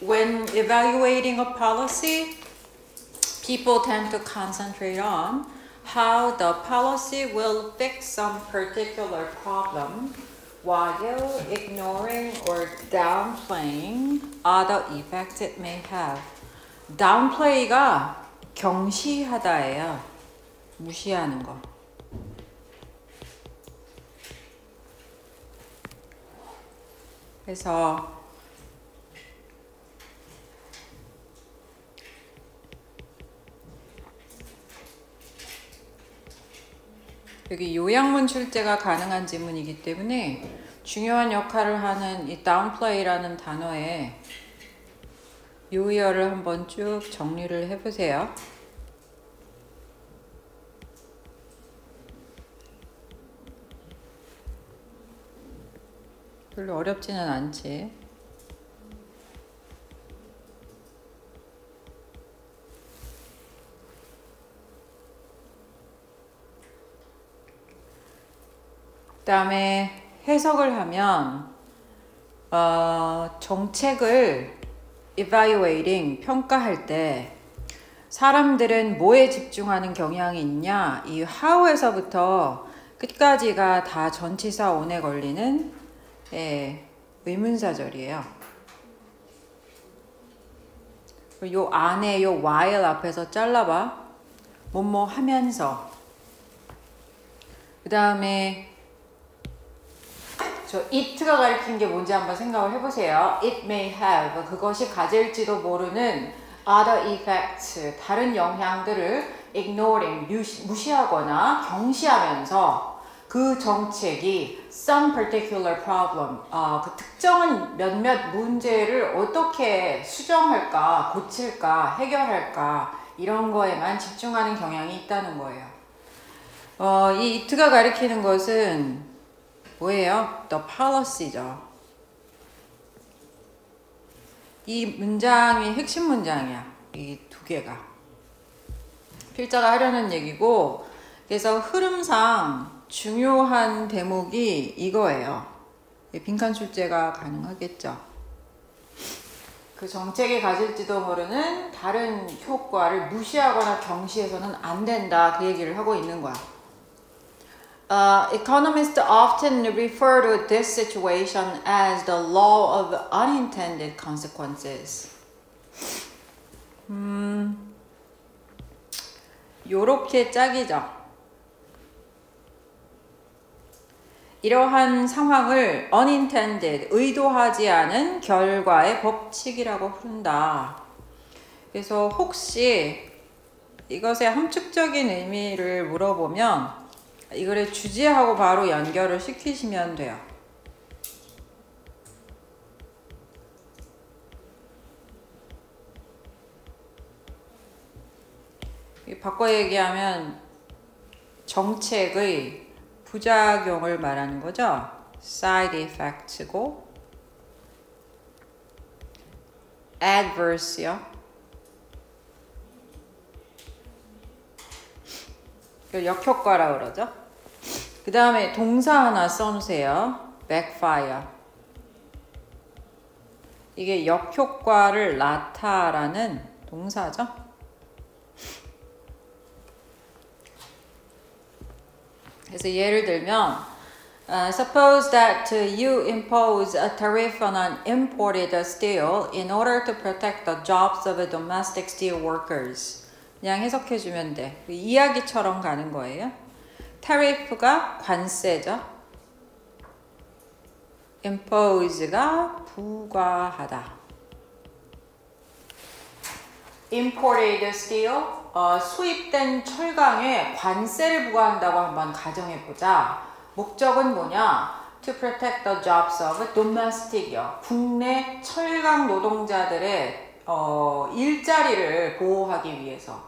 when evaluating a policy, people tend to concentrate on how the policy will fix some particular problem while ignoring or downplaying other effects it may have. downplay가 경시하다예요. 무시하는 거. 그래서 여기 요약문 출제가 가능한 지문이기 때문에 중요한 역할을 하는 이 downplay라는 단어에 요의어를 한번 쭉 정리를 해보세요. 별로 어렵지는 않지. 그 다음에 해석을 하면 정책을 evaluating, 평가할 때 사람들은 뭐에 집중하는 경향이 있냐? 이 how에서부터 끝까지가 다 전치사 on에 걸리는 의문사절이에요. 요 안에 요 while 앞에서 잘라봐. 뭐뭐 하면서. 그 다음에 저 it가 가리킨 게 뭔지 한번 생각을 해보세요. It may have, 그것이 가질지도 모르는 other effects, 다른 영향들을 ignoring, 무시하거나 경시하면서 그 정책이 some particular problem, 그 특정한 몇몇 문제를 어떻게 수정할까, 고칠까, 해결할까 이런 거에만 집중하는 경향이 있다는 거예요. 이 it가 가리키는 것은 뭐예요? The policy죠. 이 문장이 핵심 문장이야. 이 두 개가. 필자가 하려는 얘기고, 그래서 흐름상 중요한 대목이 이거예요. 빈칸 출제가 가능하겠죠. 그 정책이 가질지도 모르는 다른 효과를 무시하거나 경시해서는 안 된다. 그 얘기를 하고 있는 거야. Economists often refer to this situation as the law of unintended consequences. 요렇게 짝이죠. 이러한 상황을 unintended, 의도하지 않은 결과의 법칙이라고 부른다. 그래서 혹시 이것의 함축적인 의미를 물어보면 이거를 주제하고 바로 연결을 시키시면 돼요. 바꿔 얘기하면 정책의 부작용을 말하는 거죠. side effects고 adverse요. 역효과라고 그러죠. 그 다음에 동사 하나 써놓으세요. backfire. 이게 역효과를 나타라는 동사죠. 그래서 예를 들면 suppose that you impose a tariff on an imported steel in order to protect the jobs of domestic steel workers. 그냥 해석해주면 돼. 이야기처럼 가는 거예요. tariff가 관세죠. impose가 부과하다. imported steel, 수입된 철강에 관세를 부과한다고 한번 가정해보자. 목적은 뭐냐? To protect the jobs of domestic이요. 국내 철강 노동자들의 일자리를 보호하기 위해서.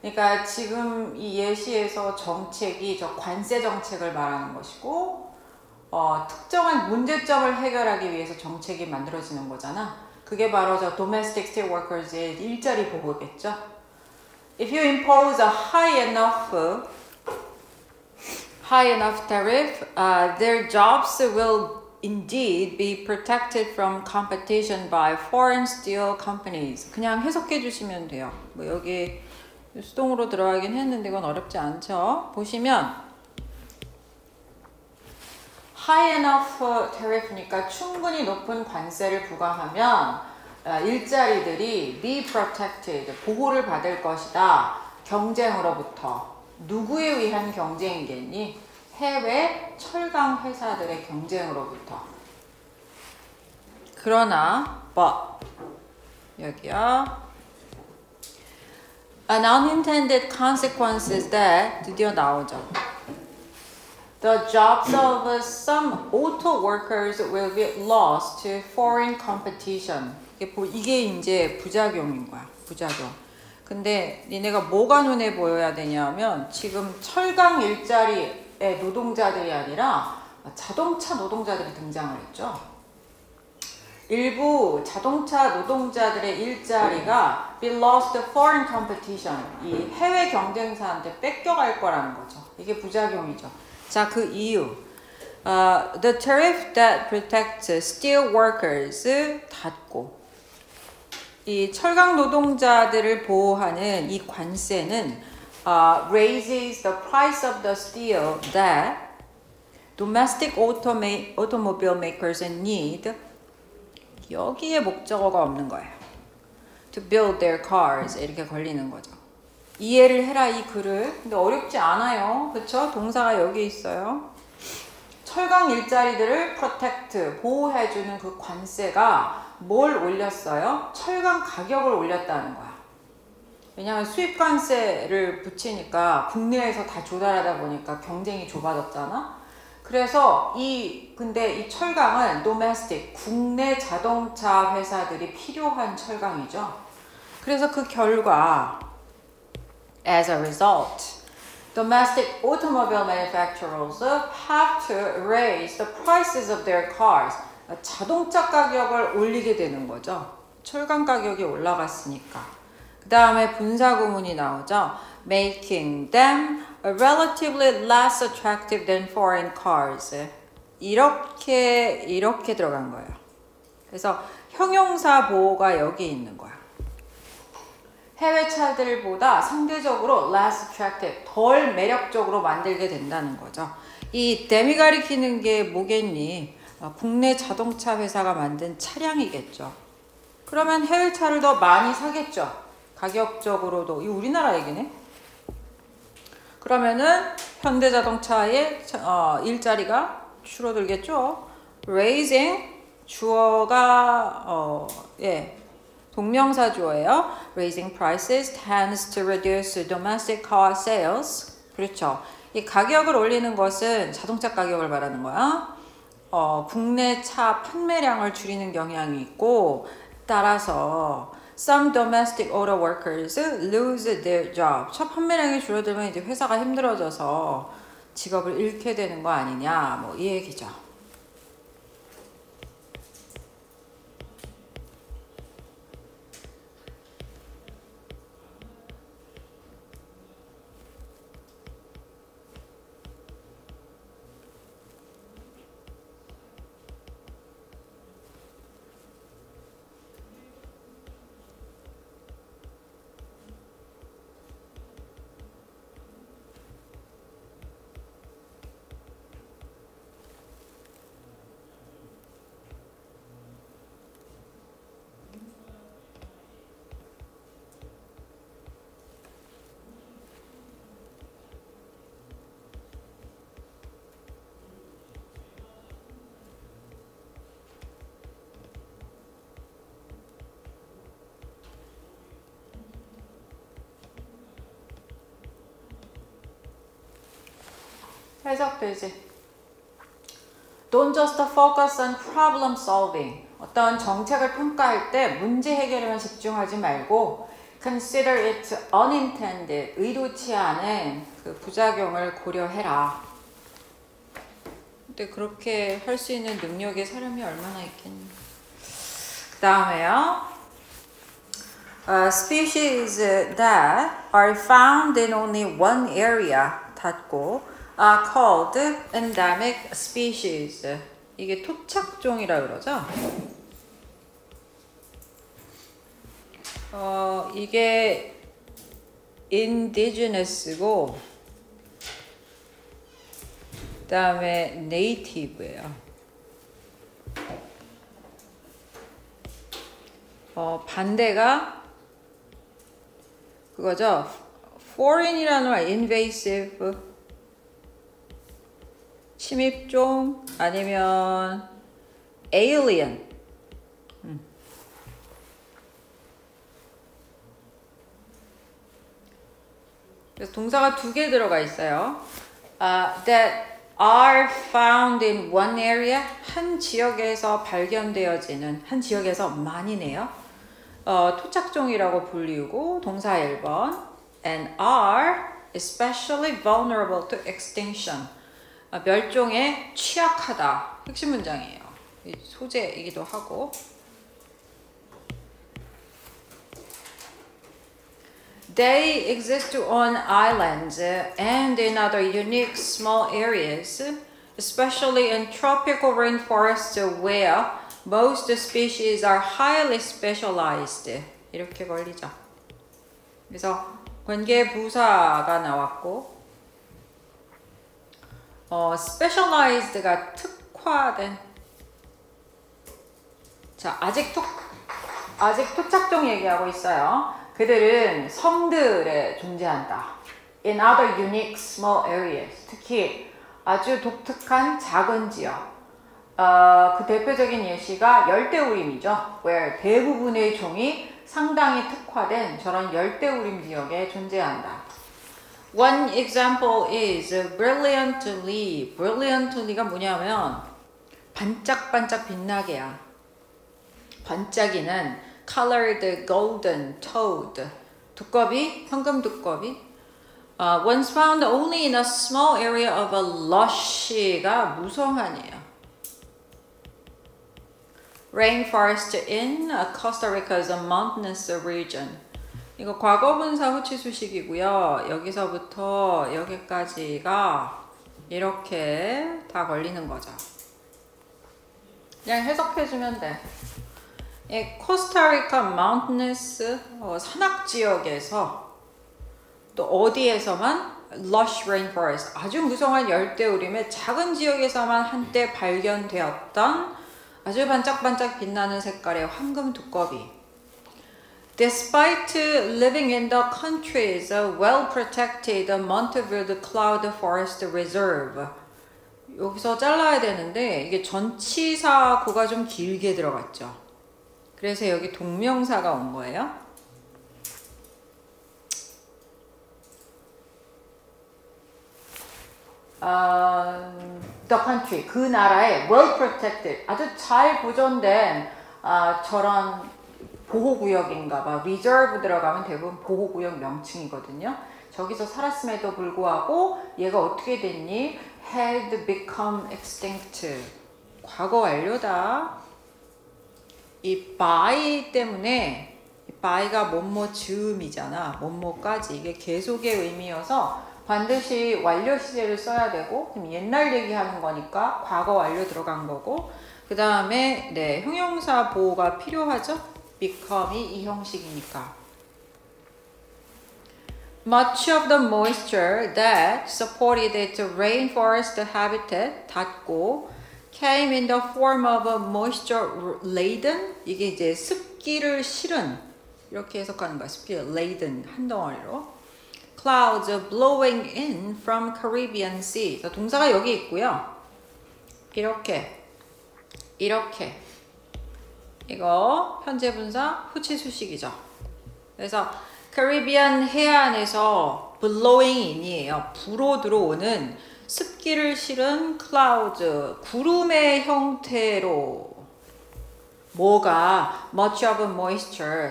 그러니까 지금 이 예시에서 정책이 저 관세 정책을 말하는 것이고 특정한 문제점을 해결하기 위해서 정책이 만들어지는 거잖아. 그게 바로 저 domestic steel workers의 일자리 보호겠죠. If you impose a high enough tariff, their jobs will indeed be protected from competition by foreign steel companies. 그냥 해석해 주시면 돼요. 뭐 여기 수동으로 들어가긴 했는데 이건 어렵지 않죠. 보시면 high enough tariff니까 충분히 높은 관세를 부과하면 일자리들이 be protected, 보호를 받을 것이다. 경쟁으로부터. 누구에 의한 경쟁이겠니? 해외 철강 회사들의 경쟁으로부터. 그러나 but 여기요. An unintended consequence is that 드디어 나오죠. The jobs of some auto workers will be lost to foreign competition. 이게 이제 부작용인 거야. 부작용. 근데 니네가 뭐가 눈에 보여야 되냐면 지금 철강 일자리의 노동자들이 아니라 자동차 노동자들이 등장을 했죠. 일부 자동차 노동자들의 일자리가 be lost to foreign competition. 이 해외 경쟁사한테 뺏겨갈 거라는 거죠. 이게 부작용이죠. 자, 그 이유. The tariff that protects steel workers 닫고 이 철강 노동자들을 보호하는 이 관세는 raises the price of the steel that domestic automobile makers need. 여기에 목적어가 없는 거예요. To build their cars 이렇게 걸리는 거죠. 이해를 해라 이 글을. 근데 어렵지 않아요. 그쵸? 동사가 여기 있어요. 철강 일자리들을 protect, 보호해주는 그 관세가 뭘 올렸어요? 철강 가격을 올렸다는 거야. 왜냐하면 수입 관세를 붙이니까 국내에서 다 조달하다 보니까 경쟁이 좁아졌잖아. 그래서 근데 이 철강은 domestic, 국내 자동차 회사들이 필요한 철강이죠. 그래서 그 결과 as a result, domestic automobile manufacturers have to raise the prices of their cars. 자동차 가격을 올리게 되는 거죠. 철강 가격이 올라갔으니까. 그 다음에 분사구문이 나오죠. Making them relatively less attractive than foreign cars. 이렇게 들어간 거예요. 그래서 형용사 보호가 여기 있는 거야. 해외 차들보다 상대적으로 less attractive, 덜 매력적으로 만들게 된다는 거죠. 이 them이 가리키는 게 뭐겠니? 국내 자동차 회사가 만든 차량이겠죠. 그러면 해외 차를 더 많이 사겠죠. 가격적으로도. 이 우리나라 얘기네. 그러면은 현대자동차의 일자리가 줄어들겠죠. Raising 주어가 동명사 주어예요. Raising prices tends to reduce domestic car sales. 그렇죠. 이 가격을 올리는 것은 자동차 가격을 말하는 거야. 국내 차 판매량을 줄이는 경향이 있고 따라서 some domestic auto workers lose their job. 차 판매량이 줄어들면 이제 회사가 힘들어져서 직업을 잃게 되는 거 아니냐. 뭐 이 얘기죠. 해석되지. Don't just focus on problem solving. 어떤 정책을 평가할 때 문제 해결에만 집중하지 말고 consider it unintended. 의도치 않은 그 부작용을 고려해라. 근데 그렇게 할 수 있는 능력의 사람이 얼마나 있겠니? 그 다음에요. Species that are found in only one area 닫고 are called endemic species. 이게 토착종이라 그러죠. 이게 indigenous고 그 다음에 native예요. 반대가 그거죠. foreign이라는 말 invasive 침입종 아니면 alien 그래서 동사가 두 개 들어가 있어요. That are found in one area 한 지역에서 발견되어지는 한 지역에서 많이네요. 토착종이라고 불리우고 동사 1번 and are especially vulnerable to extinction 멸종에 취약하다 핵심 문장이에요. 소재이기도 하고 They exist on islands and in other unique small areas, especially in tropical rainforests where most species are highly specialized. 이렇게 걸리죠. 그래서 관계 부사가 나왔고, specialized가 특화된. 자, 아직 토착종 얘기하고 있어요. 그들은 섬들에 존재한다. In other unique small areas. 특히 아주 독특한 작은 지역. 그 대표적인 예시가 열대우림이죠. Where 대부분의 종이 상당히 특화된 저런 열대우림 지역에 존재한다. One example is brilliantly. brilliantly가 뭐냐면 반짝반짝 빛나게야. 반짝이는 colored golden toad 두꺼비, 현금 두꺼비 once found only in a small area of a lush가 무성한이에요. Rainforest in Costa Rica's mountainous region 이거 과거분사 후치수식이고요. 여기서부터 여기까지가 이렇게 다 걸리는 거죠. 그냥 해석해주면 돼. 코스타리카 마운틴스 산악 지역에서 또 어디에서만 lush rainforest 아주 무성한 열대우림의 작은 지역에서만 한때 발견되었던 아주 반짝반짝 빛나는 색깔의 황금 두꺼비. Despite living in the country's well-protected Monteverde Cloud Forest Reserve 여기서 잘라야 되는데 이게 전치사구가 좀 길게 들어갔죠. 그래서 여기 동명사가 온 거예요. The country, 그 나라의 well protected, 아주 잘 보존된 저런 보호구역인가 봐. reserve 들어가면 대부분 보호구역 명칭이거든요. 저기서 살았음에도 불구하고 얘가 어떻게 됐니? had become extinct. 과거 완료다. 이 by 때문에 by가 뭐뭐 즈음이잖아. 뭐뭐까지 이게 계속의 의미여서 반드시 완료 시제를 써야 되고 그럼 옛날 얘기하는 거니까 과거 완료 들어간 거고 그 다음에 네 형용사 보호가 필요하죠. become이 이 형식이니까. Much of the moisture that supported its rainforest habitat 닫고 came in the form of a moisture laden 이게 이제 습기를 실은 이렇게 해석하는 거야. 습기를 laden 한 덩어리로 clouds blowing in from Caribbean Sea 동사가 여기 있고요. 이렇게 이거 현재 분사 후치 수식이죠. 그래서 카리비안 해안에서 blowing in이에요. 불어 들어오는 습기를 실은 clouds, 구름의 형태로 뭐가 much of moisture,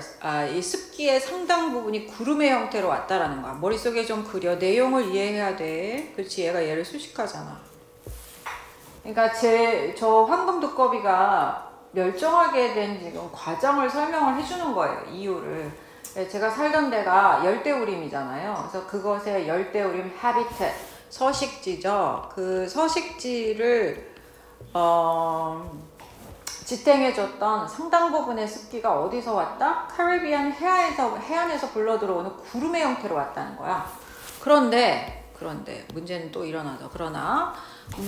이 습기의 상당 부분이 구름의 형태로 왔다라는 거야. 머릿속에 좀 그려. 내용을 이해해야 돼. 그렇지, 얘가 얘를 수식하잖아. 그러니까 저 황금 두꺼비가 멸종하게 된 지금 과정을 설명을 해주는 거예요. 이유를. 제가 살던 데가 열대우림이잖아요. 그래서 그것의 열대우림 habitat, 서식지죠. 그 서식지를 지탱해줬던 상당 부분의 습기가 어디서 왔다? 카리비안 해안에서 불러들어오는 구름의 형태로 왔다는 거야. 그런데 문제는 또 일어나죠. 그러나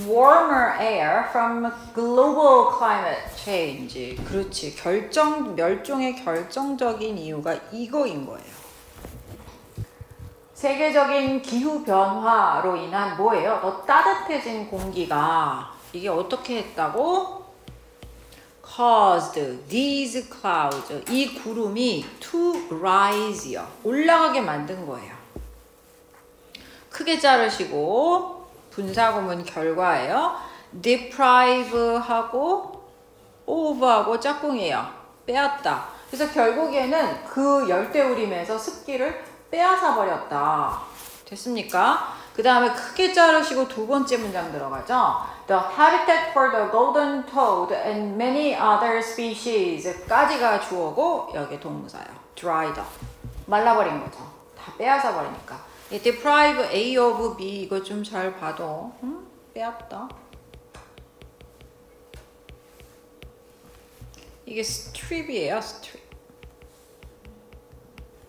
warmer air from global climate change. 그렇지. 멸종의 결정적인 이유가 이거인 거예요. 세계적인 기후 변화로 인한 뭐예요? 더 따뜻해진 공기가 이게 어떻게 했다고? caused these clouds. 이 구름이 to rise요. 올라가게 만든 거예요. 크게 자르시고 분사구문 결과예요. deprive하고 of하고 짝꿍이에요. 빼앗다. 그래서 결국에는 그 열대우림에서 습기를 빼앗아 버렸다. 됐습니까? 그 다음에 크게 자르시고 두 번째 문장 들어가죠. The habitat for the golden toad and many other species 까지가 주어고 여기 동사예요. dried up. 말라버린 거죠. 다 빼앗아 버리니까. deprive A of B 이거 좀 잘 봐도 빼앗다. 이게 strip이에요.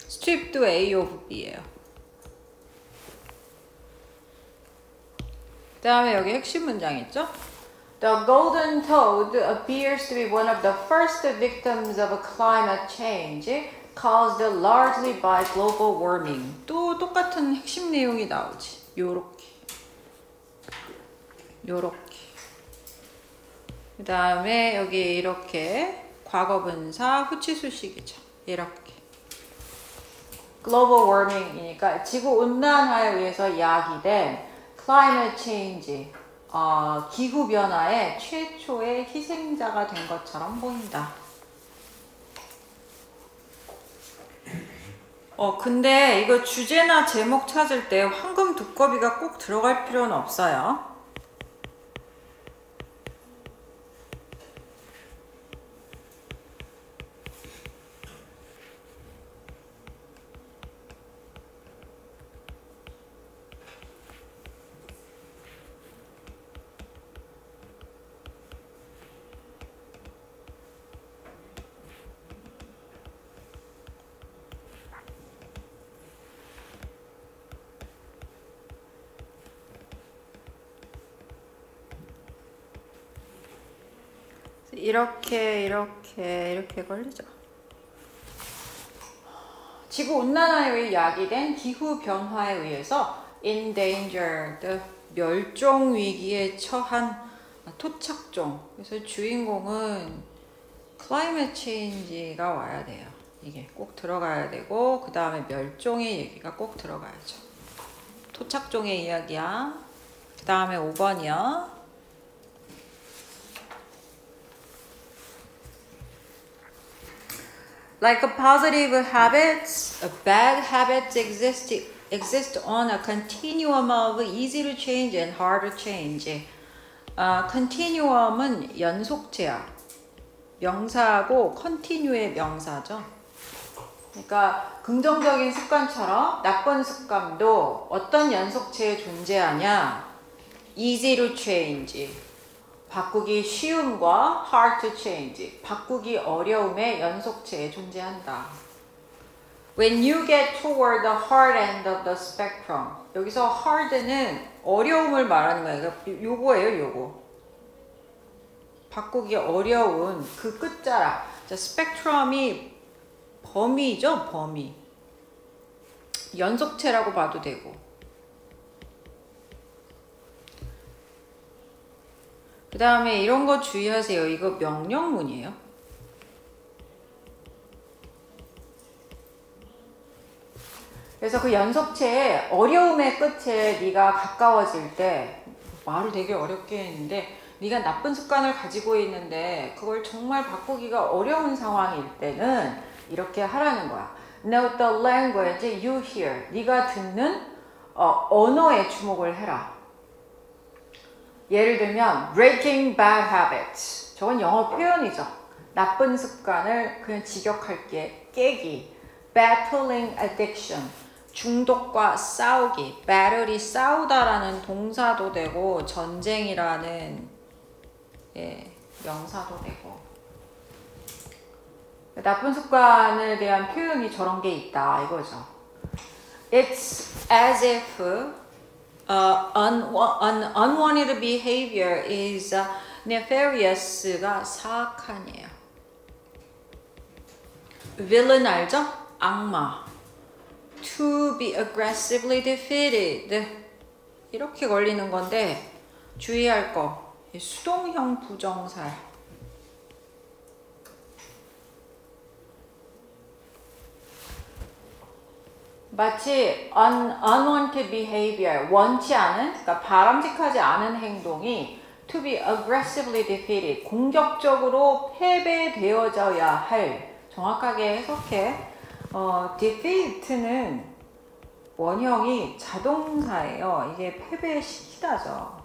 strip도 A of B예요. 그 다음에 여기 핵심 문장 있죠? The golden toad appears to be one of the first victims of climate change caused largely by global warming. 또 똑같은 핵심 내용이 나오지. 요렇게. 그 다음에 여기 이렇게 과거분사 후치수식이죠. 이렇게. global warming이니까 지구온난화에 의해서 야기된 climate change, 기후변화의 최초의 희생자가 된 것처럼 보인다. 근데 이거 주제나 제목 찾을 때 황금 두꺼비가 꼭 들어갈 필요는 없어요. 이렇게 걸리죠. 지구온난화에 의해 야기된 기후변화에 의해서 endangered, 멸종위기에 처한 토착종. 그래서 주인공은 climate change가 와야 돼요. 이게 꼭 들어가야 되고 그 다음에 멸종의 얘기가 꼭 들어가야죠. 토착종의 이야기야. 그 다음에 5번이요. Like positive habits, bad habits exist on a continuum of easy to change and hard to change. continuum은 연속체야. 명사하고 continue의 명사죠. 그러니까 긍정적인 습관처럼 나쁜 습관도 어떤 연속체에 존재하냐? easy to change. 바꾸기 쉬움과 hard to change, 바꾸기 어려움의 연속체에 존재한다. When you get toward the hard end of the spectrum, 여기서 hard는 어려움을 말하는 거예요. 요거예요, 요거. 바꾸기 어려운 그 끝자락. 자, 스펙트럼이 범위죠, 범위. 연속체라고 봐도 되고. 그 다음에 이런 거 주의하세요. 이거 명령문이에요. 그래서 그 연속체의 어려움의 끝에 네가 가까워질 때 말을 되게 어렵게 했는데 네가 나쁜 습관을 가지고 있는데 그걸 정말 바꾸기가 어려운 상황일 때는 이렇게 하라는 거야. Note the language you hear. 네가 듣는 언어에 주목을 해라. 예를 들면 breaking bad habits. 저건 영어 표현이죠. 나쁜 습관을 그냥 직역할게. 깨기. battling addiction. 중독과 싸우기. battle이 싸우다라는 동사도 되고 전쟁이라는 예, 명사도 되고. 나쁜 습관에 대한 표현이 저런 게 있다 이거죠. It's as if unwanted behavior is nefarious가 사악한이에요. villain 알죠? 악마. To be aggressively defeated 이렇게 걸리는 건데 주의할 거 수동형 부정사야. 마치 unwanted behavior 원치 않은 그러니까 바람직하지 않은 행동이 to be aggressively defeated 공격적으로 패배되어져야 할 정확하게 해석해 defeat는 원형이 자동사예요. 이게 패배시키다죠.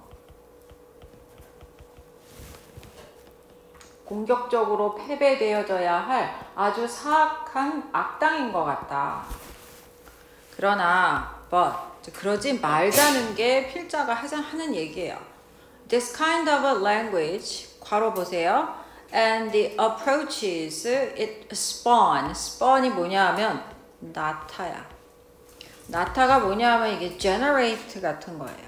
공격적으로 패배되어져야 할 아주 사악한 악당인 것 같다. 그러나 그러지 말자는 게 필자가 하는 얘기예요. This kind of a language 괄호 보세요. And the approaches it spawn이 뭐냐 하면 나타야. 나타가 뭐냐 하면 이게 generate 같은 거예요.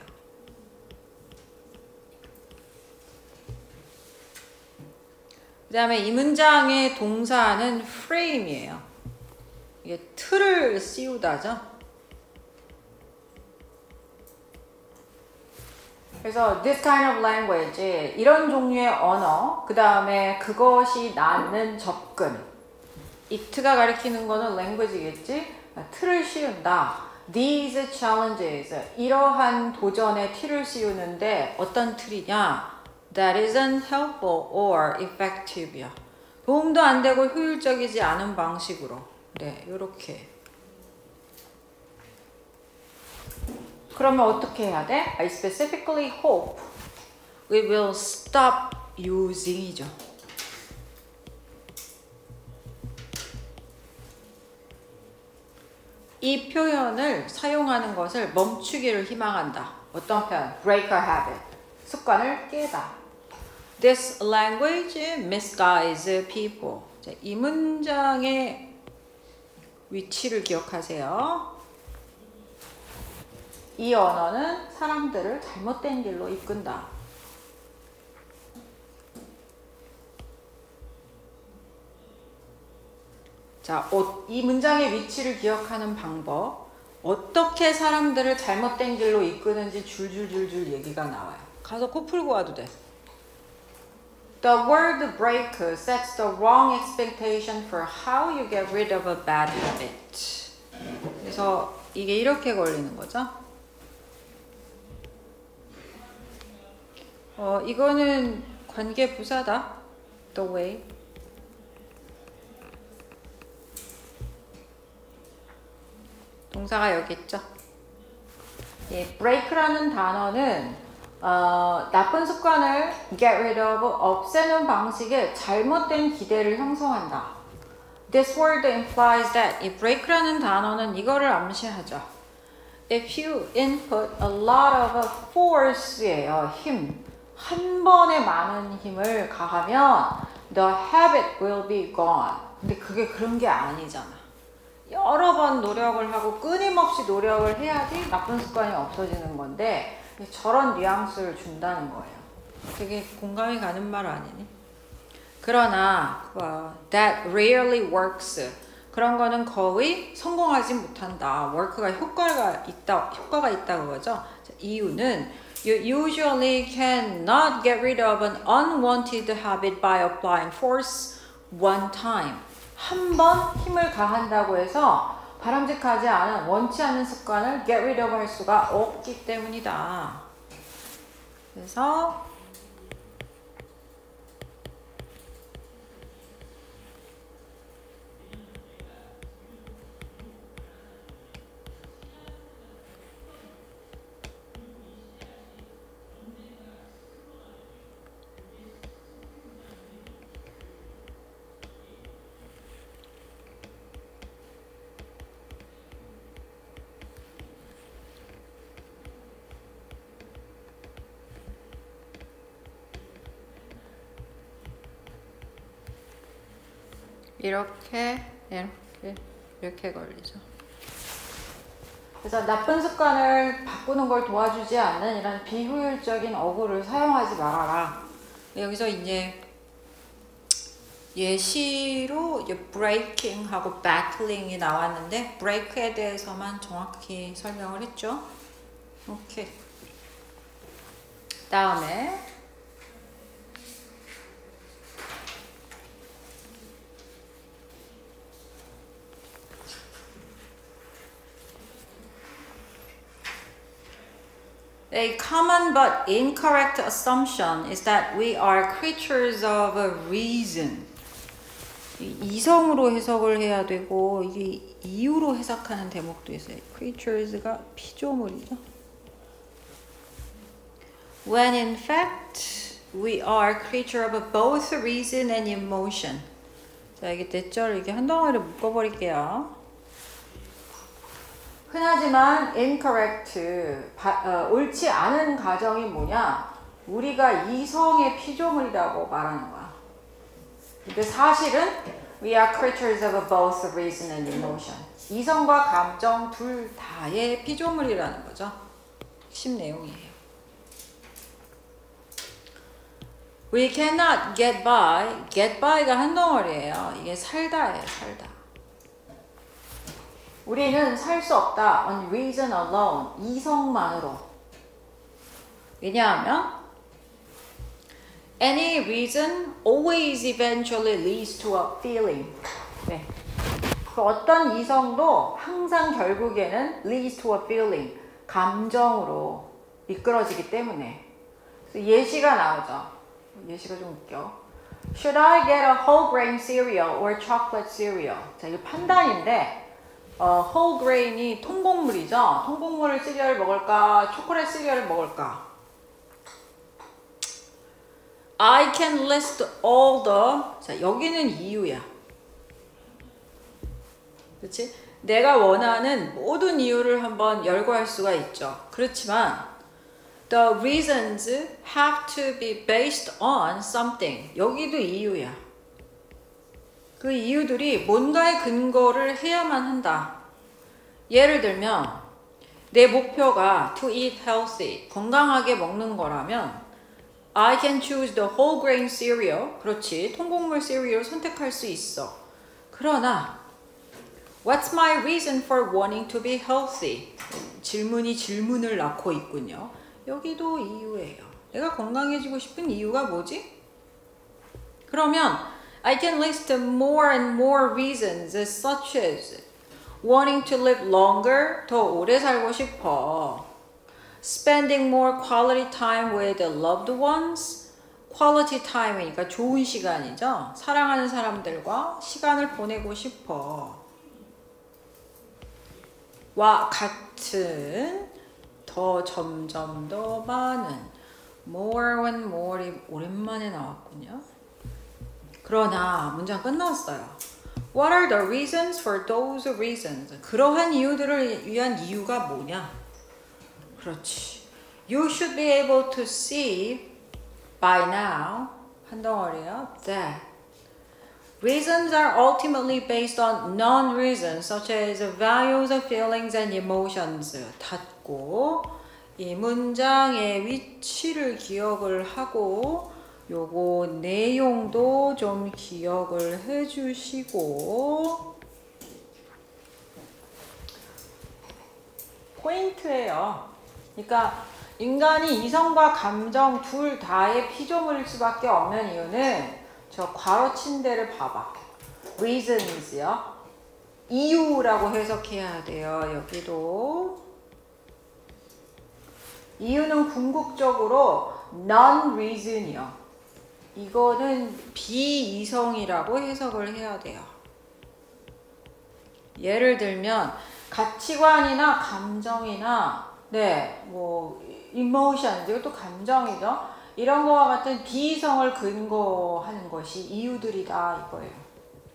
그 다음에 이 문장의 동사는 frame이에요. 이게 틀을 씌우다죠. 그래서 this kind of language 이런 종류의 언어 그 다음에 그것이 낳는 접근 it가 가리키는 거는 language겠지 틀을 씌운다. These challenges 이러한 도전에 틀을 씌우는데 어떤 틀이냐 that isn't helpful or effective야. 도움도 안 되고 효율적이지 않은 방식으로 네 요렇게 그러면 어떻게 해야 돼? I specifically hope we will stop using이죠. 이 표현을 사용하는 것을 멈추기를 희망한다. 어떤 표현? Break a habit. 습관을 깨다. This language misguides people. 자, 이 문장의 위치를 기억하세요. 이 언어는 사람들을 잘못된 길로 이끈다. 자, 이 문장의 위치를 기억하는 방법. 어떻게 사람들을 잘못된 길로 이끄는지 줄줄줄줄 얘기가 나와요. 가서 코 풀고 와도 돼. The word break sets the wrong expectation for how you get rid of a bad habit. 그래서 이게 이렇게 걸리는 거죠. 이거는 관계 부사다. The way. 동사가 여기 있죠. 예, break라는 단어는 나쁜 습관을 get rid of, 없애는 방식에 잘못된 기대를 형성한다. This word implies that 이 break라는 단어는 이거를 암시하죠. If you input a lot of force예요. 힘. 한 번에 많은 힘을 가하면 the habit will be gone. 근데 그게 그런 게 아니잖아. 여러 번 노력을 하고 끊임없이 노력을 해야지 나쁜 습관이 없어지는 건데 저런 뉘앙스를 준다는 거예요. 되게 공감이 가는 말 아니니? 그러나 that rarely works. 그런 거는 거의 성공하지 못한다. work가 효과가 있다 그거죠. 이유는 You usually cannot get rid of an unwanted habit by applying force one time. 한 번 힘을 가한다고 해서 바람직하지 않은 원치 않은 습관을 get rid of 할 수가 없기 때문이다. 그래서 이렇게 걸리죠. 그래서 나쁜 습관을 바꾸는 걸 도와주지 않는 이런 비효율적인 어구를 사용하지 말아라. 여기서 이제 예시로 breaking하고 battling이 나왔는데 break에 대해서만 정확히 설명을 했죠. 오케이. 다음에 A common but incorrect assumption is that we are creatures of a reason. 이성으로 해석을 해야 되고 이게 이유로 해석하는 대목도 있어요. creatures가 피조물이죠. When in fact we are creature of both reason and emotion. 자, 이게 대절을 이렇게 한 덩어리로 묶어버릴게요. 흔하지만 incorrect, 옳지 않은 가정이 뭐냐? 우리가 이성의 피조물이라고 말하는 거야. 근데 사실은 we are creatures of both reason and emotion. 이성과 감정 둘 다의 피조물이라는 거죠. 핵심 내용이에요. We cannot get by. get by가 한 덩어리예요. 이게 살다예요, 살다. 우리는 살 수 없다. on reason alone. 이성만으로. 왜냐하면 any reason always eventually leads to a feeling. 네. 그 어떤 이성도 항상 결국에는 leads to a feeling. 감정으로 이끌어지기 때문에. 예시가 나오죠. 예시가 좀 웃겨. Should I get a whole grain cereal or chocolate cereal? 자, 이거 판단인데 whole grain이 통곡물이죠. 통곡물 시리얼을 먹을까? 초콜릿 시리얼을 먹을까? I can list all the. 자, 여기는 이유야. 그렇지? 내가 원하는 모든 이유를 한번 열거할 수가 있죠. 그렇지만 the reasons have to be based on something. 여기도 이유야. 그 이유들이 뭔가의 근거를 해야만 한다. 예를 들면 내 목표가 to eat healthy, 건강하게 먹는 거라면 I can choose the whole grain cereal. 그렇지, 통곡물 cereal 선택할 수 있어. 그러나 What's my reason for wanting to be healthy? 질문이 질문을 낳고 있군요. 여기도 이유예요. 내가 건강해지고 싶은 이유가 뭐지? 그러면 I can list more and more reasons such as wanting to live longer, 더 오래 살고 싶어. Spending more quality time with loved ones. quality time이니까 좋은 시간이죠. 사랑하는 사람들과 시간을 보내고 싶어. 와 같은 더 점점 더 많은 more and more이 오랜만에 나왔군요. 그러나 문장 끝났어요. What are the reasons for those reasons? 그러한 이유들을 위한 이유가 뭐냐? 그렇지. You should be able to see by now 한 덩어리요. That reasons are ultimately based on non-reasons such as values, feelings, and emotions. 닫고 이 문장의 위치를 기억을 하고 요거 내용도 좀 기억을 해주시고 포인트예요. 그러니까 인간이 이성과 감정 둘 다의 피조물일 수밖에 없는 이유는 저 괄호친 데를 봐봐. reasons요. 이유라고 해석해야 돼요. 여기도 이유는 궁극적으로 non-reason이요. 이거는 비이성이라고 해석을 해야 돼요. 예를 들면 가치관이나 감정이나 뭐 emotions, 이것도 감정이죠. 이런 거와 같은 비이성을 근거하는 것이 이유들이다 이거예요.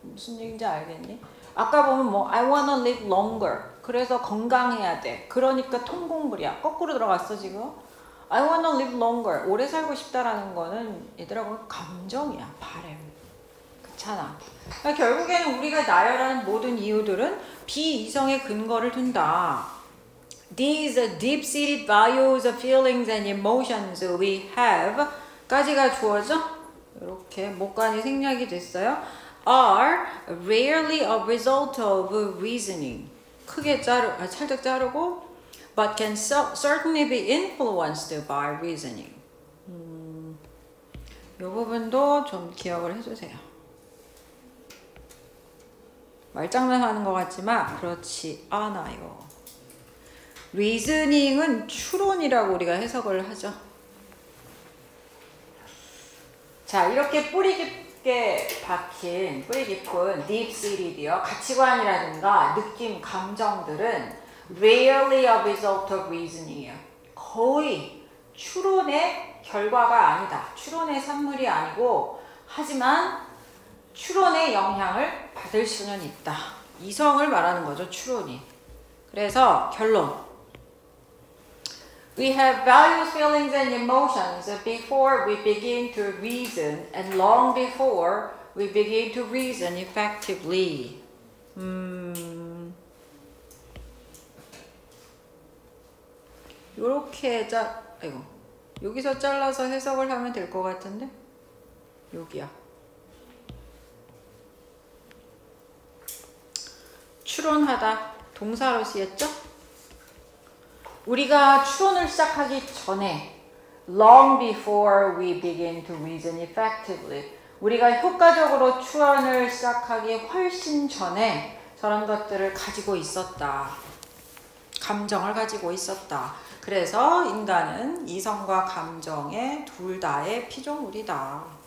무슨 얘기인지 알겠니? 아까 보면 뭐 I wanna live longer. 그래서 건강해야 돼. 그러니까 통곡물이야. 거꾸로 들어갔어 지금. I wanna live longer. 오래 살고 싶다라는 거는 얘들하고 감정이야. 바람. 않잖아. 그러니까 결국에는 우리가 나열하는 모든 이유들은 비이성의 근거를 둔다. These deep-seated values of feelings and emotions we have 까지가 주어져? 이렇게 목간이 생략이 됐어요. Are rarely a result of reasoning. 크게 살짝 자르고 but can certainly be influenced by reasoning. 이 부분도 좀 기억을 해주세요. 말장난하는 것 같지만 그렇지 않아요. reasoning은 추론이라고 우리가 해석을 하죠. 자, 이렇게 뿌리 깊게 박힌, 뿌리 깊은 deep-seated이요. 가치관이라든가 느낌, 감정들은 rarely a result of reasoning이에요. 거의 추론의 결과가 아니다. 추론의 산물이 아니고 하지만 추론의 영향을 받을 수는 있다. 이성을 말하는 거죠, 추론이. 그래서 결론. We have values, feelings, and emotions before we begin to reason and long before we begin to reason effectively. 요렇게 여기서 잘라서 해석을 하면 될 것 같은데? 여기야. 추론하다. 동사로 쓰였죠? 우리가 추론을 시작하기 전에 long before we begin to reason effectively 우리가 효과적으로 추론을 시작하기 훨씬 전에 저런 것들을 가지고 있었다. 감정을 가지고 있었다. 그래서 인간은 이성과 감정의 둘 다의 피조물이다.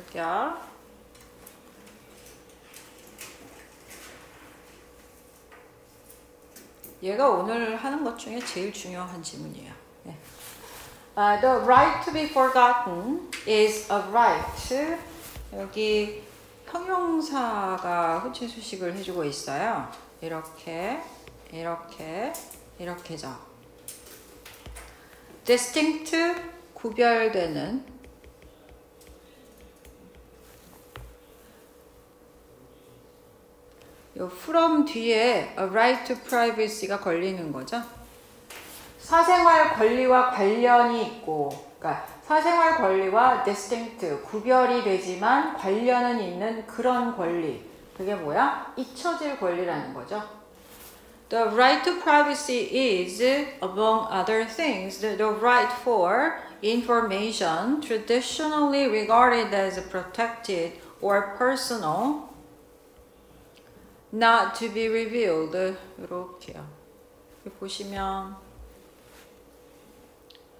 여기야. 얘가 오늘 하는 것 중에 제일 중요한 지문이에요. 네. The right to be forgotten is a right. 여기 형용사가 후치 수식을 해주고 있어요. 이렇게, 이렇게, 이렇게죠. distinct, 구별되는. 요 from 뒤에 a right to privacy가 걸리는 거죠. 사생활 권리와 관련이 있고, 그러니까 사생활 권리와 distinct, 구별이 되지만 관련은 있는 그런 권리. 그게 뭐야? 잊혀질 권리라는 거죠. The right to privacy is, among other things, the right for information traditionally regarded as protected or personal, not to be revealed. 이렇게요. 보시면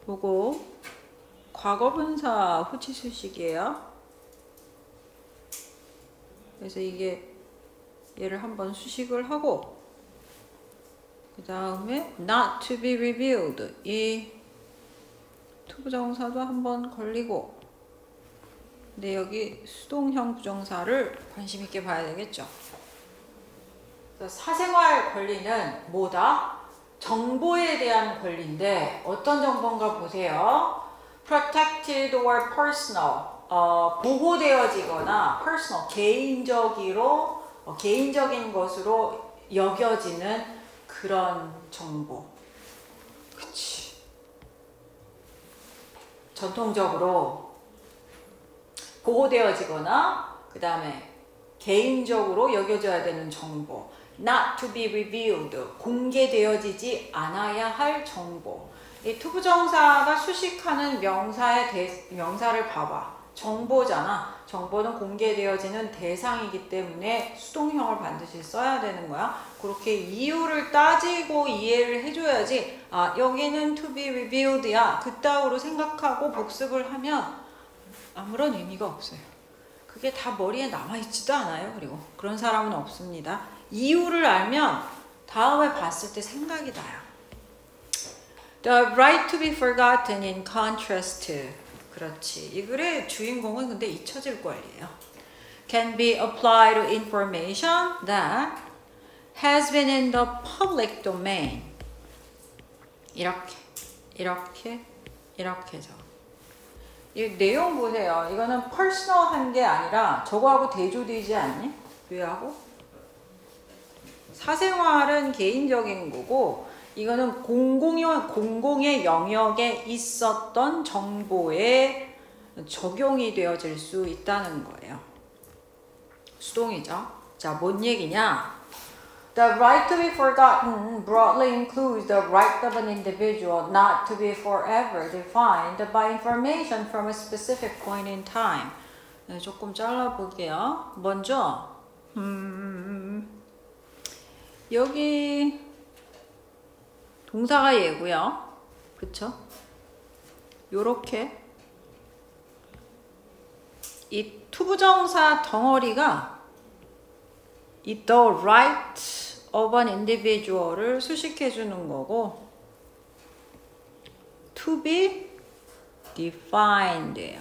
요거 과거분사 후치수식이에요. 그래서 이게 얘를 한번 수식을 하고 그 다음에 not to be revealed 이 투부정사도 한번 걸리고 근데 여기 수동형 부정사를 관심 있게 봐야 되겠죠. 사생활 권리는 뭐다? 정보에 대한 권리인데 어떤 정보인가 보세요. protected or personal 보호되어지거나 personal 개인적인 것으로 여겨지는 그런 정보. 그치. 전통적으로 보호되어지거나 그 다음에 개인적으로 여겨져야 되는 정보. not to be revealed, 공개되어지지 않아야 할 정보. 이 투부정사가 수식하는 명사를 봐봐. 정보잖아. 정보는 공개되어지는 대상이기 때문에 수동형을 반드시 써야 되는 거야. 그렇게 이유를 따지고 이해를 해줘야지 아 여기는 to be revealed야 그따위로 생각하고 복습을 하면 아무런 의미가 없어요. 그게 다 머리에 남아있지도 않아요. 그리고 그런 사람은 없습니다. 이유를 알면 다음에 봤을 때 생각이 나요. The right to be forgotten in contrast. 그렇지. 이 글의 주인공은 근데 잊혀질 권리예요. Can be applied to information that has been in the public domain. 이렇게죠. 이 내용 보세요. 이거는 퍼스널한 게 아니라 저거하고 대조되지 않니? 왜하고? 사생활은 개인적인 거고 이거는 공공의 영역에 있었던 정보에 적용이 되어질 수 있다는 거예요. 수동이죠. 자, 뭔 얘기냐? The right to be forgotten broadly includes the right of an individual not to be forever defined by information from a specific point in time. 네, 조금 잘라볼게요. 먼저 여기 동사가 얘고요. 그쵸? 요렇게 이 투부정사 덩어리가 이 the right of an individual을 수식해 주는 거고 to be defined예요.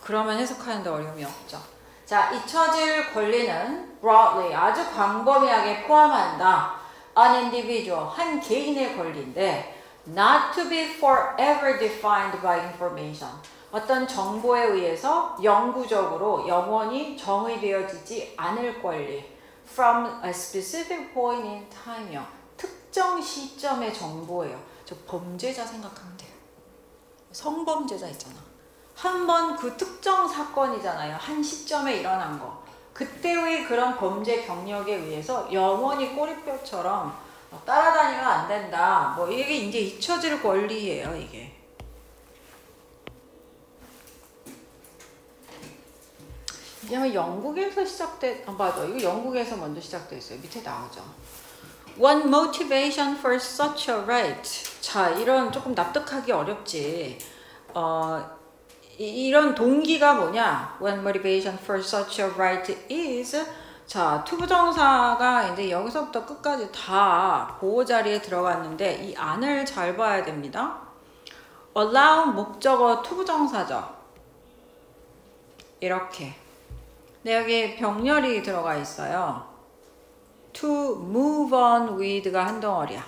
그러면 해석하는데 어려움이 없죠. 자, 잊혀질 권리는 broadly 아주 광범위하게 포함한다. an individual 한 개인의 권리인데 not to be forever defined by information 어떤 정보에 의해서 영구적으로 영원히 정의되어지지 않을 권리 from a specific point in time이요. 특정 시점의 정보예요. 저 범죄자 생각하면 돼요. 성범죄자 있잖아. 한 번 그 특정 사건이잖아요. 한 시점에 일어난 거. 그때의 그런 범죄 경력에 의해서 영원히 꼬리뼈처럼 따라다니면 안 된다. 뭐 이게 이제 잊혀질 권리예요, 이게. 이게 아마 영국에서 맞아. 이거 영국에서 먼저 시작됐어요. 밑에 나오죠. One motivation for such a right. 자, 이런 조금 납득하기 어렵지. 이런 동기가 뭐냐? One motivation for such a right is 자, 투부정사가 이제 여기서부터 끝까지 다 보호 자리에 들어갔는데 이 안을 잘 봐야 됩니다. allow 목적어 투부정사죠. 이렇게. 네, 여기 병렬이 들어가 있어요. To move on with가 한 덩어리야.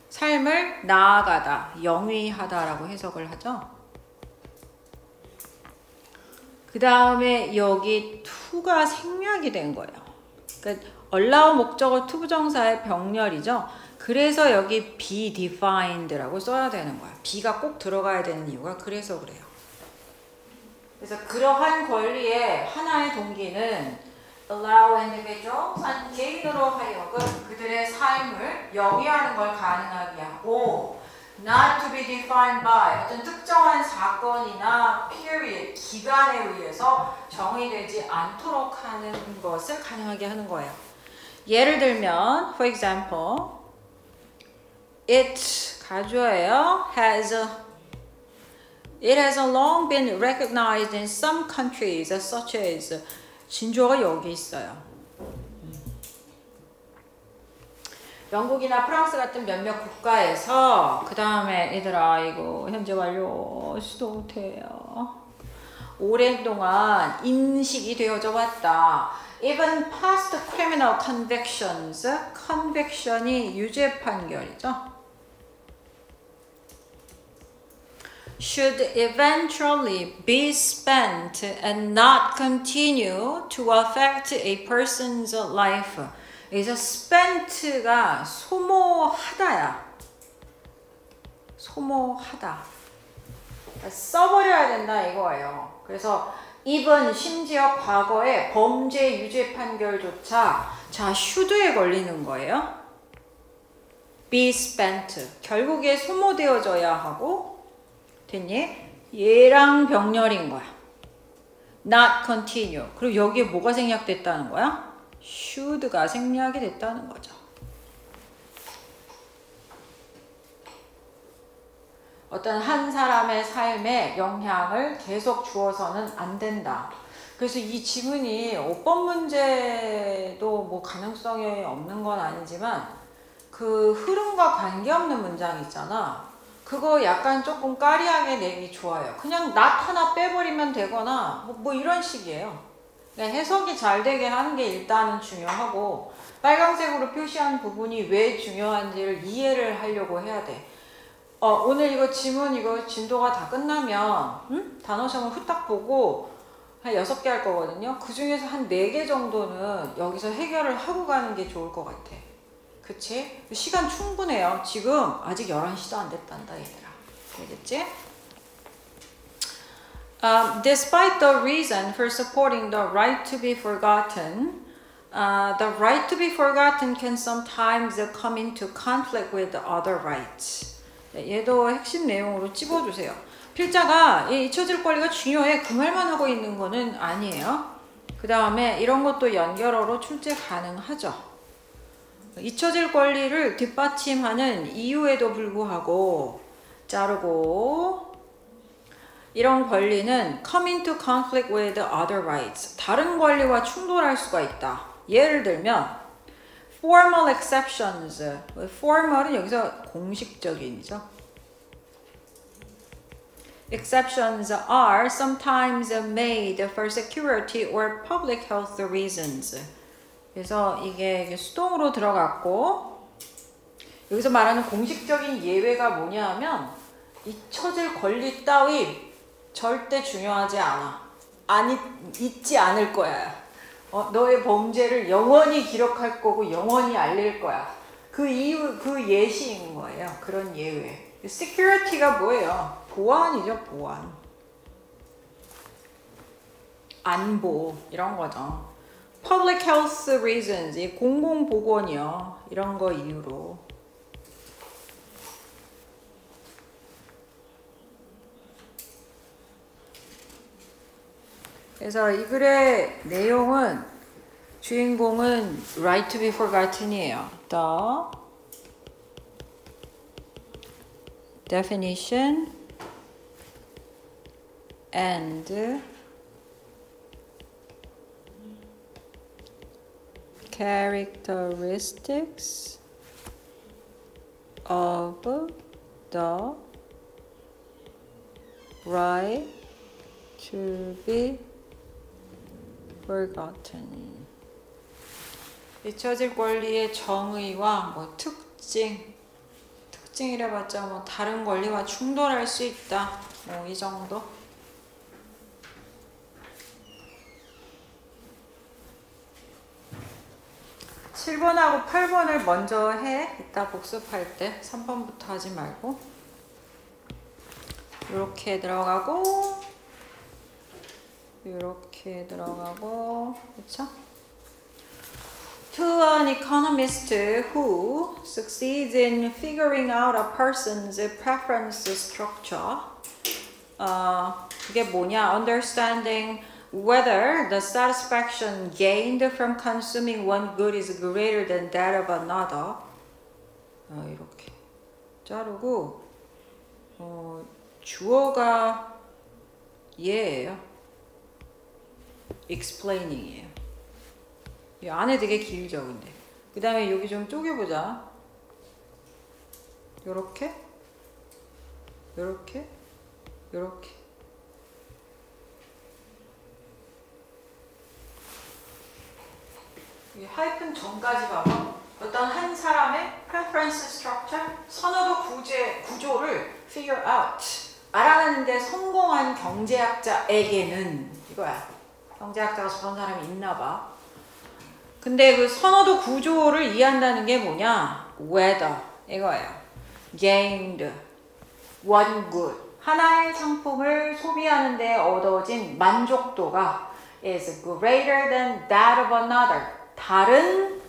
삶을 나아가다, 영위하다라고 해석을 하죠. 그 다음에 여기 to가 생략이 된 거예요. 그러니까 allow 목적어 투부정사의 병렬이죠. 그래서 여기 be defined라고 써야 되는 거야. be가 꼭 들어가야 되는 이유가 그래서 그래요. 그래서 그러한 권리의 하나의 동기는 allow individuals, 한 개인으로 하여금 그들의 삶을 영위하는 걸 가능하게 하고 not to be defined by 어떤 특정한 사건이나 period, 기간에 의해서 정의되지 않도록 하는 것을 가능하게 하는 거예요. 예를 들면 for example it 가주어예요. It has long been recognized in some countries such as 진주어가 여기 있어요. 영국이나 프랑스 같은 몇몇 국가에서 그 다음에 얘들아 이거 현재 완료 시도 못해요. 오랜 동안 인식이 되어져 왔다. Even past criminal convictions, conviction이 유죄 판결이죠. should eventually be spent and not continue to affect a person's life. 그래서 spent가 소모하다야. 소모하다. 써버려야 된다 이거예요. 그래서 even 심지어 과거에 범죄 유죄 판결조차 자 should에 걸리는 거예요. be spent. 결국에 소모되어져야 하고 됐니? 얘랑 병렬인 거야. not continue. 그리고 여기에 뭐가 생략됐다는 거야? should가 생략이 됐다는 거죠. 어떤 한 사람의 삶에 영향을 계속 주어서는 안 된다. 그래서 이 지문이 어법 문제도 뭐 가능성이 없는 건 아니지만 그 흐름과 관계없는 문장 있잖아. 그거 약간 조금 까리하게 내기 좋아요. 그냥 not 하나 빼버리면 되거나 뭐 이런 식이에요. 그러니까 해석이 잘 되게 하는 게 일단은 중요하고 빨강색으로 표시한 부분이 왜 중요한지를 이해를 하려고 해야 돼. 오늘 이거 지문 이거 진도가 다 끝나면 단어 시험을 후딱 보고 한 6개 할 거거든요. 그 중에서 한 4개 정도는 여기서 해결을 하고 가는 게 좋을 것 같아. 그치? 시간 충분해요. 지금 아직 11시도 안 됐단다 얘들아. 알겠지? Despite the reason for supporting the right to be forgotten, the right to be forgotten can sometimes come into conflict with other rights. 얘도 핵심 내용으로 찝어주세요. 필자가 잊혀질 권리가 중요해 그 말만 하고 있는 거는 아니에요. 그 다음에 이런 것도 연결어로 출제 가능하죠. 잊혀질 권리를 뒷받침하는 이유에도 불구하고 자르고 이런 권리는 come into conflict with other rights. 다른 권리와 충돌할 수가 있다. 예를 들면 formal exceptions. formal은 여기서 공식적인이죠. Exceptions are sometimes made for security or public health reasons. 그래서 이게 수동으로 들어갔고 여기서 말하는 공식적인 예외가 뭐냐 하면 잊혀질 권리 따위 절대 중요하지 않아. 잊지 않을 거야. 너의 범죄를 영원히 기록할 거고 영원히 알릴 거야. 그 이유, 그 예시인 거예요. 그런 예외. security가 뭐예요? 보안이죠, 보안. 안보, 이런 거죠. public health reasons, 이 공공보건이요. 이런 거 이유로. 그래서 이 글의 내용은 주인공은 right to be forgotten이에요. The definition and characteristics of the right to be forgotten. 잊혀질 권리의 정의와 특징이라 봤자 다른 권리와 충돌할 수 있다. 이 정도. (7번하고) (8번을) 먼저 해. 이따 복습할 때 3번부터 하지 말고 이렇게 들어가고 이렇게 들어가고 그쵸? To an economist who succeeds in figuring out a person's preference structure. 그게 뭐냐? Understanding whether the satisfaction gained from consuming one good is greater than that of another. 이렇게 자르고 주어가 얘예요. explaining이에요. 이 안에 되게 길죠, 근데. 그 다음에 여기 좀 쪼개보자. 요렇게, 요렇게, 요렇게. 이 하이픈 전까지 봐봐. 어떤 한 사람의 preference structure, 선호도 구조를 figure out. 알아내는데 성공한 경제학자에게는 이거야. 경제학자가 저런 사람이 있나 봐. 근데 그 선호도 구조를 이해한다는 게 뭐냐? whether 이거예요. gained one good 하나의 상품을 소비하는 데 얻어진 만족도가 is greater than that of another 다른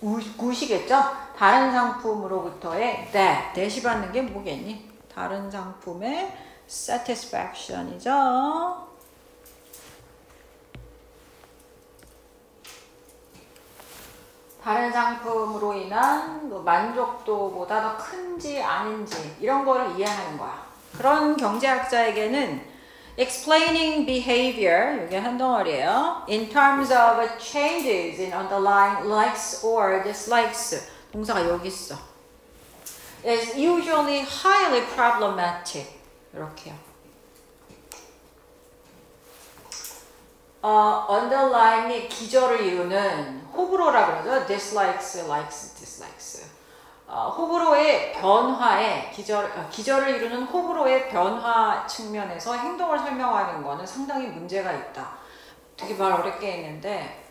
굿이겠죠? 다른 상품으로부터의 that이 받는 게 뭐겠니? 다른 상품의 satisfaction이죠. 다른 상품으로 인한 만족도보다 더 큰지 아닌지 이런 거를 이해하는 거야. 그런 경제학자에게는 explaining behavior, 이게 한 덩어리예요. in terms of changes in underlying likes or dislikes, 동사가 여기 있어. is usually highly problematic. 이렇게요. underline이 기저를 이루는 호불호라 그러죠. dislikes, likes, dislikes. 호불호의 변화에 기저를 이루는 호불호의 변화 측면에서 행동을 설명하는 거는 상당히 문제가 있다. 되게 말 어렵게 했는데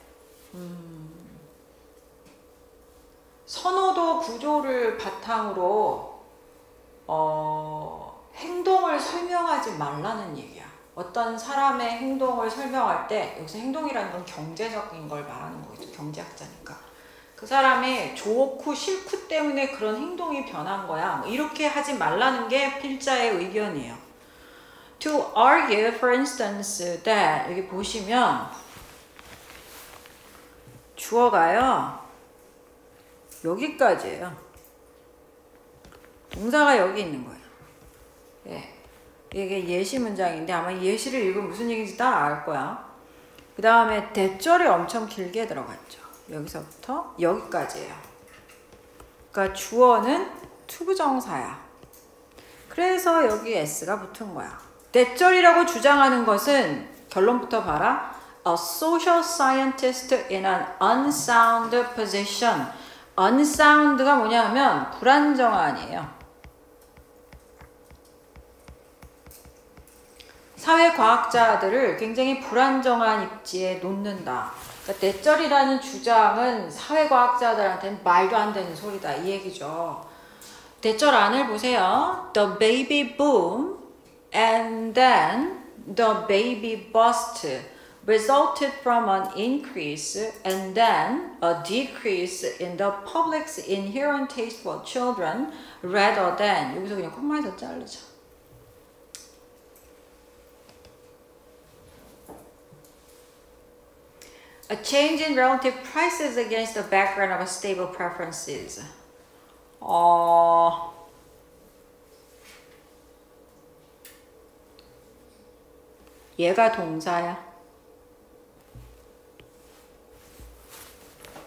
선호도 구조를 바탕으로 행동을 설명하지 말라는 얘기야. 어떤 사람의 행동을 설명할 때 여기서 행동이라는 건 경제적인 걸 말하는 거겠죠. 경제학자니까. 그 사람이 좋고 싫고 때문에 그런 행동이 변한 거야. 뭐 이렇게 하지 말라는 게 필자의 의견이에요. To argue, for instance, that 여기 보시면 주어가요. 여기까지예요. 동사가 여기 있는 거예요. 예. 이게 예시 문장인데 아마 예시를 읽으면 무슨 얘기인지 다 알 거야. 그 다음에 대절이 엄청 길게 들어갔죠. 여기서부터 여기까지예요. 그러니까 주어는 투부정사야. 그래서 여기 s가 붙은 거야. 대절이라고 주장하는 것은 결론부터 봐라. A social scientist in an unsound position. unsound가 뭐냐면 불안정한이에요. 사회과학자들을 굉장히 불안정한 입지에 놓는다. 그러니까 대절이라는 주장은 사회과학자들한테는 말도 안 되는 소리다 이 얘기죠. 대절 안을 보세요. The baby boom and then the baby bust resulted from an increase and then a decrease in the public's inherent taste for children rather than 여기서 그냥 콤마에서 자르자. A change in relative prices against the background of stable preferences. 얘가 동사야.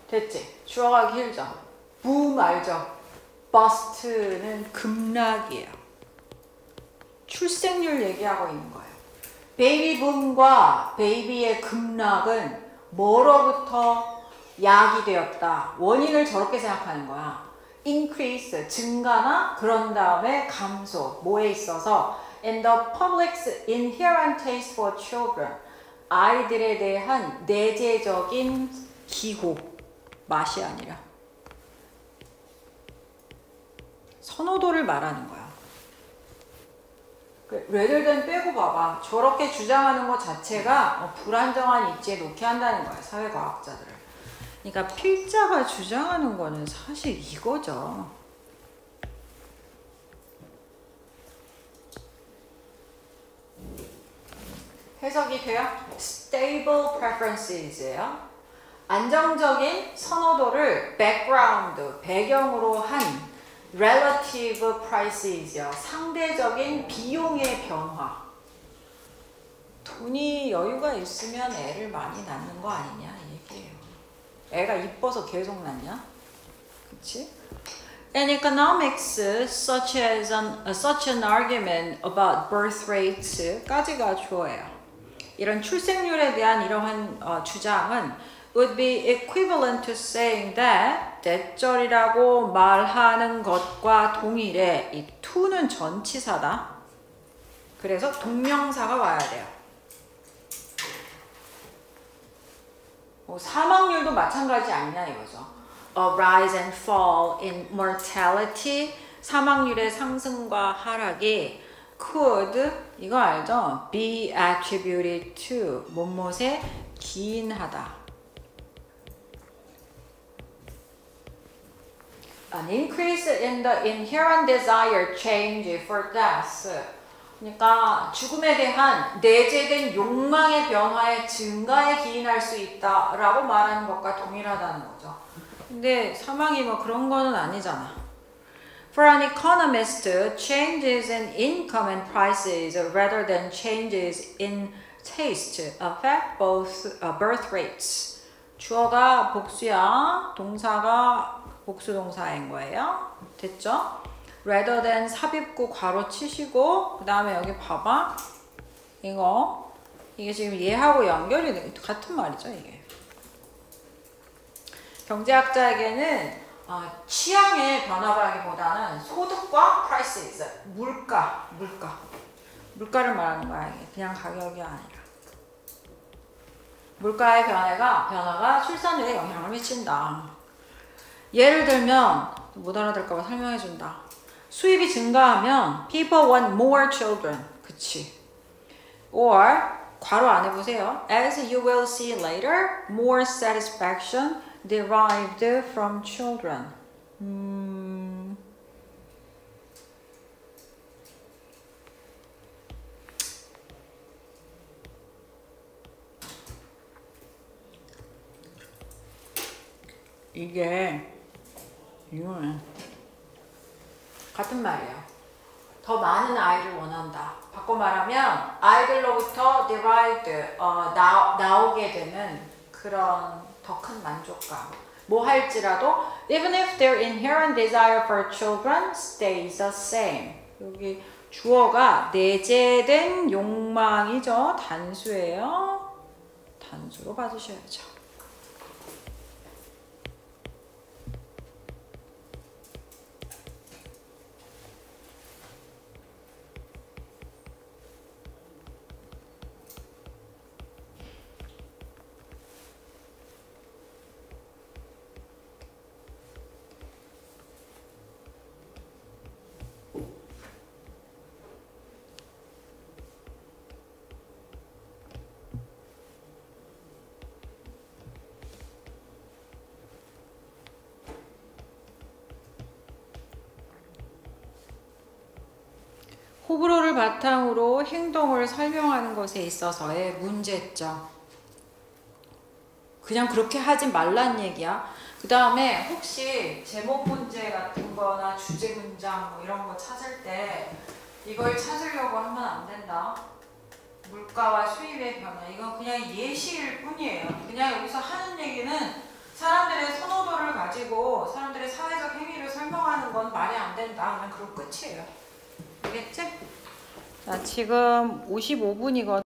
됐지? 주어가 길죠? boom 알죠? bust는 급락이에요. 출생률 얘기하고 있는 거예요. 베이비 붐과 베이비의 급락은 뭐로부터 야기되었다. 원인을 저렇게 생각하는 거야. increase, 증가나 그런 다음에 감소. 뭐에 있어서 in the public's inherent taste for children. 아이들에 대한 내재적인 기호. 맛이 아니라. 선호도를 말하는 거야. rather than 빼고 봐봐. 저렇게 주장하는 것 자체가 불안정한 입지에 놓게 한다는 거야. 사회과학자들을. 그러니까 필자가 주장하는 거는 사실 이거죠. 해석이 돼요? stable preferences예요. 안정적인 선호도를 background, 배경으로 한 relative prices요. 상대적인 비용의 변화. 돈이 여유가 있으면 애를 많이 낳는 거 아니냐 이 얘기예요. 애가 이뻐서 계속 낳냐? 그치? In economics, such an argument about birth rates까지가 주어예요. 이런 출생률에 대한 이러한 주장은 would be equivalent to saying that 대절이라고 말하는 것과 동일해. 이 to는 전치사다. 그래서 동명사가 와야 돼요. 사망률도 마찬가지 아니냐 이거죠. A rise and fall in mortality. 사망률의 상승과 하락이 could 이거 알죠? be attributed to 뭐뭇에 기인하다. An increase in the inherent desire change for death. 그러니까 죽음에 대한 내재된 욕망의 변화의 증가에 기인할 수 있다라고 말하는 것과 동일하다는 거죠. 근데 사망이 뭐 그런 거는 아니잖아. For an economist, changes in income and prices rather than changes in taste affect both birth rates. 주어가 복수야, 동사가 복수동사인 거예요. 됐죠? rather than 삽입구 괄호 치시고 그 다음에 여기 봐봐. 이거 이게 지금 얘하고 연결이 돼. 같은 말이죠, 이게. 경제학자에게는 취향의 변화라기보다는 소득과 prices, 물가를 말하는 거야. 이게 그냥 가격이 아니라. 물가의 변화가 출산율에 영향을 미친다. 예를 들면 못 알아들을까봐 설명해준다. 수입이 증가하면 people want more children. 그치. or 괄호 안 해보세요. As you will see later, more satisfaction derived from children. 이거는 같은 말이에요. 더 많은 아이를 원한다. 바꿔 말하면 아이들로부터 derived 나오게 되는 그런 더 큰 만족감. 뭐 할지라도 even if their inherent desire for children stays the same. 여기 주어가 내재된 욕망이죠. 단수예요. 단수로 봐주셔야죠. 호불호를 바탕으로 행동을 설명하는 것에 있어서의 문제점. 그냥 그렇게 하지 말란 얘기야. 그 다음에 혹시 제목 문제 같은 거나 주제 문장 뭐 이런 거 찾을 때 이걸 찾으려고 하면 안 된다. 물가와 수입의 변화. 이건 그냥 예시일 뿐이에요. 그냥 여기서 하는 얘기는 사람들의 선호도를 가지고 사람들의 사회적 행위를 설명하는 건 말이 안 된다. 그냥 그럼 끝이에요. 알겠지? 자, 지금 55분이거든.